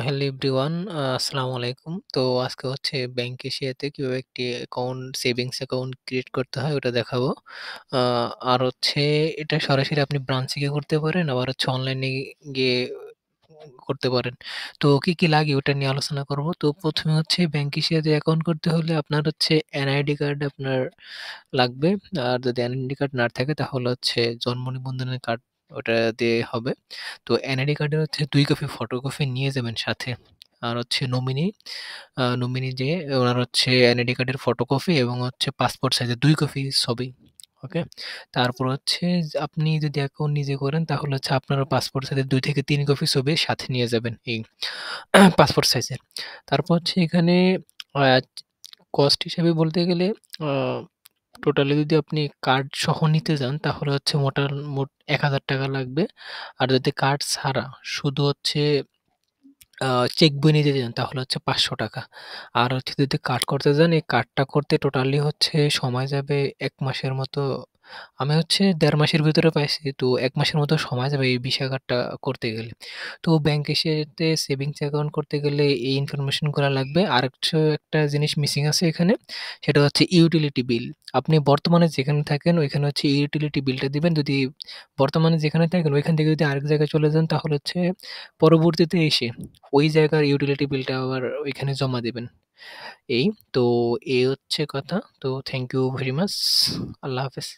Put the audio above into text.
Hello everyone, আসসালামু আলাইকুম। তো আজকে হচ্ছে ব্যাংক এশিয়াতে কিভাবে একটি সেভিংস অ্যাকাউন্ট ক্রিয়েট করতে হয় ওটা দেখাবো। আ আর হচ্ছে এটা সরাসরি আপনি ব্রাঞ্চে গিয়ে করতে পারেন, আবার হচ্ছে অনলাইনে গিয়ে করতে পারেন। তো কি লাগে ওটা নিয়ে আলোচনা করব। তো ১ম এ হচ্ছে ব্যাংক এশিয়াতে অ্যাকাউন্ট করতে হলে আপনার হচ্ছে এনআইডি কার্ড আপনার লাগবে। আর যদি এনআইডি কার্ড না থাকে তাহলে হচ্ছে জন্ম নিবন্ধনের কার্ড ওটা দিয়ে হবে। তো এনআইডি কার্ডের হচ্ছে ২ কপি ফটোকপি নিয়ে যাবেন সাথে। আর হচ্ছে নমিনি যে ওনার হচ্ছে এনআইডি কার্ডের ফটোকপি এবং হচ্ছে পাসপোর্ট সাইজের ২ কপি ছবি। ওকে? তারপর হচ্ছে আপনি যদি অ্যাকাউন্ট নিজে করেন তাহলে হচ্ছে আপনারও পাসপোর্ট সাইজের ২ থেকে ৩ কপি ছবি সাথে নিয়ে যাবেন এই পাসপোর্ট সাইজের। তারপর হচ্ছে এখানে আ কস্ট হিসেবে বলতে গেলে আ টোটালি যদি আপনি কার্ড সহ নিতে যান তাহলে হচ্ছে মোট ৳১,০০০ লাগবে। আর যদি কার্ড ছাড়া শুধু হচ্ছে আ চেক বই নিতে যান তাহলে হচ্ছে ৳৫০০। আর হচ্ছে যদি কার্ড করতে যান এই কার্ডটা করতে টোটালি হচ্ছে সময় যাবে ১ মাসের মতো। আমি হচ্ছে ১.৫ মাসের ভিতরে পাইছি। তো ১ মাসের মতো সময় যাবে এই ভিসা কার্ডটা করতে গেলে। তো ব্যাংক এশিয়াতে সেভিংস অ্যাকাউন্ট করতে গেলে এই ইনফরমেশন গুলা লাগবে। একটা জিনিস মিসিং আছে এখানে। সেটা হচ্ছে ইউটিলিটি বিল। আপনি বর্তমানে যেখানে থাকেন ওইখানে হচ্ছে ইউটিলিটি বিলটা দিবেন। যদি বর্তমানে যেখানে থাকেন ওইখান থেকে যদি আরেক জায়গায় চলে যান তাহলে হচ্ছে পরবর্তীতে এসে ওই জায়গার ইউটিলিটি বিলটা আবার ওইখানে জমা দিবেন। এই তো এই হচ্ছে কথা। তো থ্যাংক ইউ ভেরি মাচ। আল্লাহ হাফেজ।